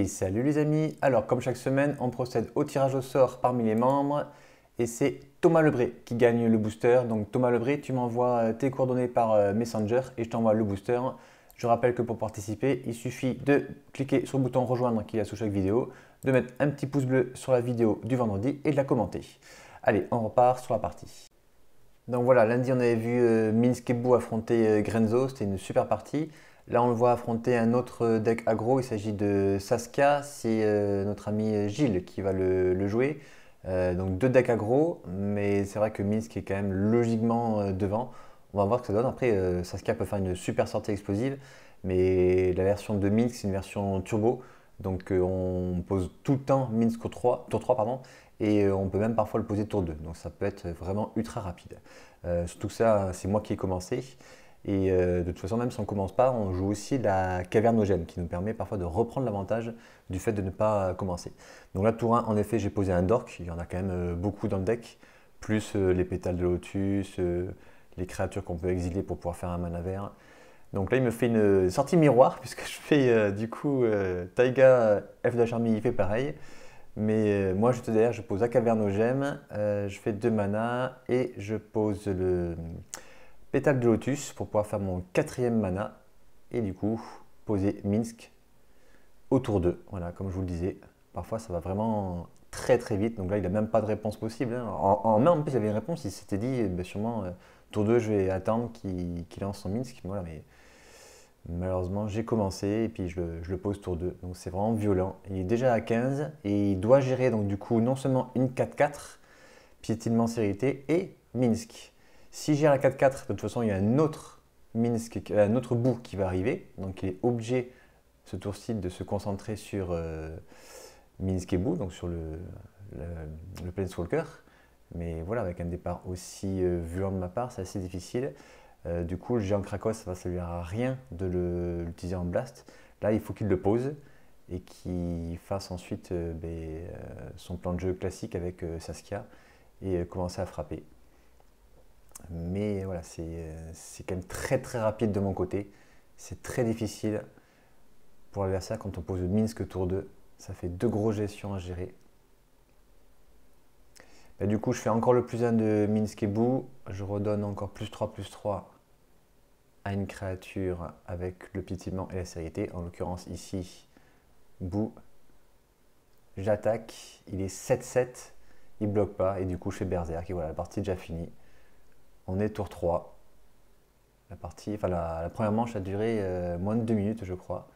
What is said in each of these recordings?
Et salut les amis, alors comme chaque semaine on procède au tirage au sort parmi les membres et c'est Thomas Lebré qui gagne le booster. Donc Thomas Lebré, tu m'envoies tes coordonnées par Messenger et je t'envoie le booster. Je rappelle que pour participer, il suffit de cliquer sur le bouton rejoindre qui est sous chaque vidéo, de mettre un petit pouce bleu sur la vidéo du vendredi et de la commenter. Allez, on repart sur la partie. Donc voilà, lundi on avait vu Minsk et Bou affronter Grenzo, c'était une super partie. Là on le voit affronter un autre deck aggro, il s'agit de Saskia, c'est notre ami Gilles qui va le jouer. Donc deux decks aggro, mais c'est vrai que Minsk est quand même logiquement devant. On va voir ce que ça donne. Après Saskia peut faire une super sortie explosive, mais la version de Minsk c'est une version turbo. Donc on pose tout le temps Minsk au tour 3 pardon, et on peut même parfois le poser tour 2. Donc ça peut être vraiment ultra rapide. Surtout que ça, c'est moi qui ai commencé. Et de toute façon, même si on ne commence pas, on joue aussi la cavernogène qui nous permet parfois de reprendre l'avantage du fait de ne pas commencer. Donc là, tour 1, en effet, j'ai posé un dork. Il y en a quand même beaucoup dans le deck. Plus les pétales de lotus, les créatures qu'on peut exiler pour pouvoir faire un mana vert. Donc là, il me fait une sortie miroir puisque je fais du coup Taiga, F de Charmy, il fait pareil. Mais moi, juste derrière, je pose la cavernogène, je fais 2 mana et je pose le pétale de lotus pour pouvoir faire mon 4e mana et du coup poser Minsk au tour 2. Voilà, comme je vous le disais, parfois ça va vraiment très très vite. Donc là, il n'a même pas de réponse possible. Hein. En main, en plus, il avait une réponse. Il s'était dit, sûrement, tour 2, je vais attendre qu'il lance son Minsk. Voilà, mais malheureusement, j'ai commencé et puis je le pose tour 2. Donc c'est vraiment violent. Il est déjà à 15 et il doit gérer donc du coup non seulement une 4-4, piétinement sécurité et Minsk. Si j'ai la 4-4, de toute façon, il y a un autre Minsk, un autre bout qui va arriver. Donc il est obligé, ce tour-ci, de se concentrer sur Minsk et bout, donc sur le Planeswalker. Mais voilà, avec un départ aussi violent de ma part, c'est assez difficile. Du coup, le géant Krakos, ça ne servir à rien de l'utiliser en blast. Là, il faut qu'il le pose et qu'il fasse ensuite son plan de jeu classique avec Saskia et commencer à frapper. Mais voilà, c'est quand même très très rapide de mon côté. C'est très difficile pour l'adversaire quand on pose le Minsk tour 2. Ça fait 2 grosses gestions à gérer. Du coup, je fais encore le plus 1 de Minsk et Bou. Je redonne encore +3/+3 à une créature avec le piétinement et la sécurité. En l'occurrence ici, Bou. J'attaque, il est 7-7, il bloque pas et du coup je fais Berserk et voilà, la partie est déjà finie. On est tour 3. La partie, enfin la première manche a duré moins de 2 minutes je crois.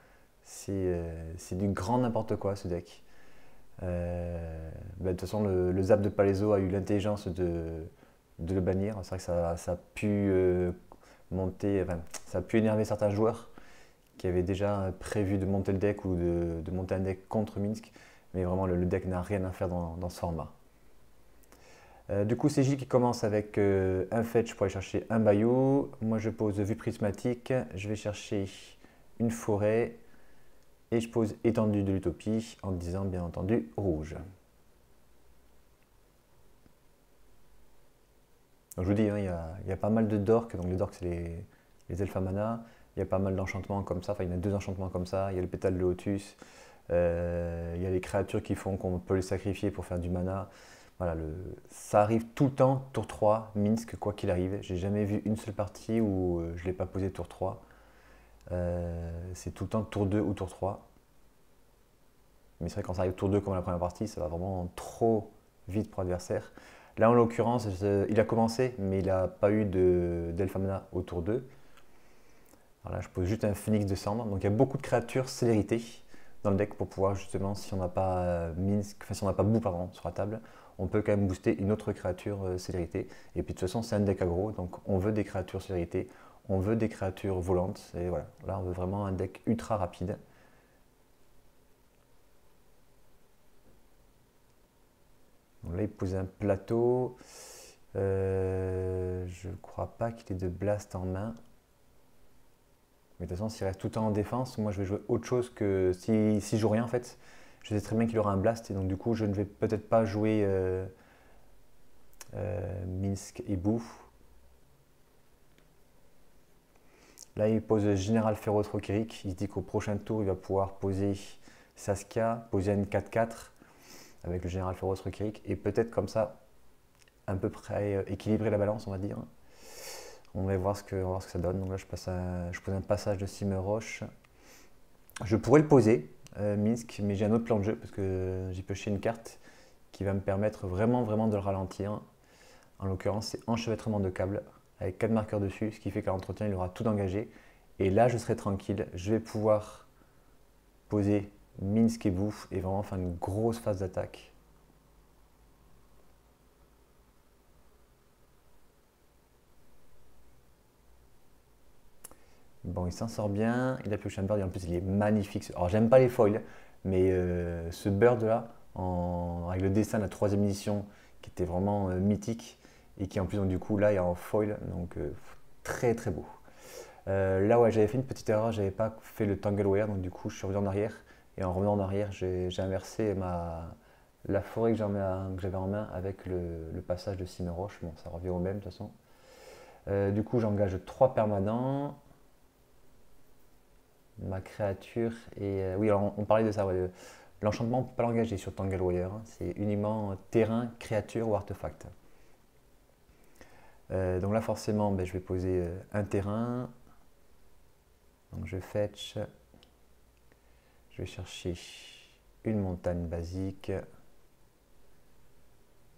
C'est du grand n'importe quoi ce deck. De toute façon le zap de Palaiso a eu l'intelligence de le bannir. C'est vrai que ça a pu monter, enfin, ça a pu énerver certains joueurs qui avaient déjà prévu de monter le deck ou de monter un deck contre Minsk. Mais vraiment le deck n'a rien à faire dans ce format. Du coup, c'est Gilles qui commence avec un fetch pour aller chercher un bayou. Moi, je pose vue prismatique. Je vais chercher une forêt. Et je pose étendue de l'utopie en disant bien entendu rouge. Donc, je vous dis, hein, il y a pas mal de dorks. Donc les dorks, c'est les elfes à mana. Il y a pas mal d'enchantements comme ça. Enfin, il y en a 2 enchantements comme ça. Il y a le pétale de lotus. Il y a les créatures qui font qu'on peut les sacrifier pour faire du mana. Voilà, ça arrive tout le temps, tour 3, Minsk, quoi qu'il arrive. J'ai jamais vu une seule partie où je ne l'ai pas posé tour 3. C'est tout le temps tour 2 ou tour 3. Mais c'est vrai quand ça arrive tour 2 comme la première partie, ça va vraiment trop vite pour l'adversaire. Là en l'occurrence, il a commencé, mais il n'a pas eu d'Elf Mana au tour 2. Alors là, je pose juste un Phoenix de cendre. Donc il y a beaucoup de créatures célérité dans le deck pour pouvoir justement, si on n'a pas Minsk, enfin si on n'a pas Bou pardon, sur la table, on peut quand même booster une autre créature célérité. Et puis de toute façon, c'est un deck aggro, donc on veut des créatures célérité, on veut des créatures volantes. Et voilà, là on veut vraiment un deck ultra rapide. Donc là, il pose un plateau. Je ne crois pas qu'il ait de blast en main. Mais de toute façon, s'il reste tout le temps en défense, moi je vais jouer autre chose que si je joue rien en fait. Je sais très bien qu'il aura un blast et donc du coup je ne vais peut-être pas jouer Minsk et Bou. Là il pose Général Féroce Rockerick. Il se dit qu'au prochain tour il va pouvoir poser Saskia, poser une 4-4 avec le général Feroz Rekirik et peut-être comme ça, à peu près équilibrer la balance, on va dire. On va voir on va voir ce que ça donne. Donc là, je pose un passage de Cimeroche. Je pourrais le poser, Minsk, mais j'ai un autre plan de jeu parce que j'ai pioché une carte qui va me permettre vraiment de le ralentir. En l'occurrence, c'est enchevêtrement de câbles avec 4 marqueurs dessus, ce qui fait qu'à l'entretien, il aura tout engagé. Et là, je serai tranquille. Je vais pouvoir poser Minsk et bouffe et vraiment faire une grosse phase d'attaque. Bon, il s'en sort bien. Il a pioché un bird et en plus, il est magnifique. Alors, j'aime pas les foils, mais ce bird là, avec le dessin de la 3e édition, qui était vraiment mythique et qui en plus, donc, du coup, là, il est en foil, donc très beau. Là, ouais, j'avais fait une petite erreur, j'avais pas fait le tangle wire, donc du coup, je suis revenu en arrière. Et en revenant en arrière, j'ai inversé la forêt que j'avais en main avec le passage de Cimeroche. Bon, ça revient au même de toute façon. Du coup, j'engage 3 permanents. Ma créature et oui, alors on parlait de ça, ouais, l'enchantement, on ne peut pas l'engager sur Tangle Wire, hein. C'est uniquement terrain, créature ou artefact. Donc là, forcément, ben, je vais poser un terrain. Donc je fetch. Je vais chercher une montagne basique.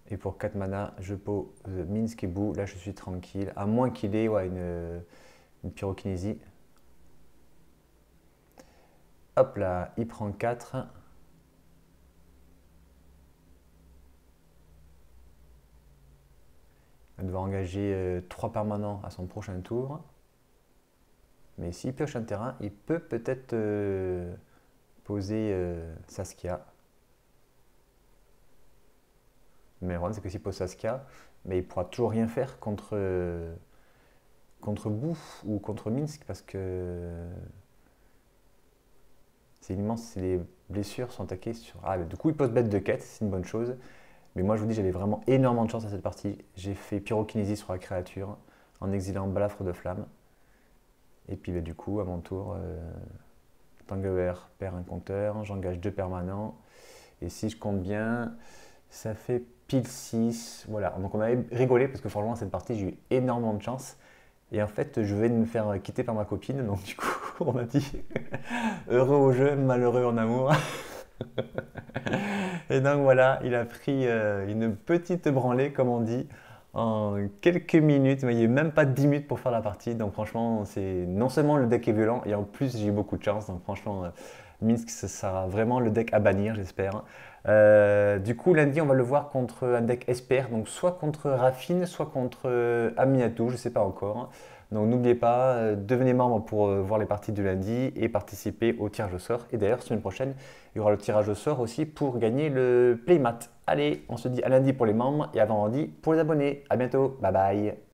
Et pour 4 mana, je pose Minsk et Bou. Là, je suis tranquille. À moins qu'il ait ouais, une pyrokinésie. Hop là, il prend 4. Il va devoir engager 3 permanents à son prochain tour. Mais s'il pioche un terrain, il peut peut-être poser Saskia. Mais le problème, c'est que s'il pose Saskia, mais il ne pourra toujours rien faire contre Bouffe ou contre Minsk parce que c'est immense si les blessures sont attaquées sur. Ah, du coup, il pose bête de quête, c'est une bonne chose. Mais moi, je vous dis, j'avais vraiment énormément de chance à cette partie. J'ai fait pyrokinésie sur la créature en exilant balafre de flamme. Et puis, bah, du coup, à mon tour, Tanguer perd un compteur, j'engage 2 permanents. Et si je compte bien, ça fait pile 6. Voilà, donc on avait rigolé parce que franchement, cette partie, j'ai eu énormément de chance. Et en fait, je vais me faire quitter par ma copine. Donc, du coup, on m'a dit heureux au jeu, malheureux en amour. Et donc voilà, il a pris une petite branlée, comme on dit, en quelques minutes. Il n'y a même pas 10 minutes pour faire la partie. Donc franchement, c'est non seulement le deck est violent, et en plus j'ai eu beaucoup de chance. Donc franchement, Minsk, ce sera vraiment le deck à bannir, j'espère. Du coup, lundi, on va le voir contre un deck Esper. Donc soit contre Raffine, soit contre Aminatou, je ne sais pas encore. Donc n'oubliez pas, devenez membre pour voir les parties de lundi et participer au tirage au sort. Et d'ailleurs, semaine prochaine, il y aura le tirage au sort aussi pour gagner le playmat. Allez, on se dit à lundi pour les membres et à vendredi pour les abonnés. À bientôt, bye bye.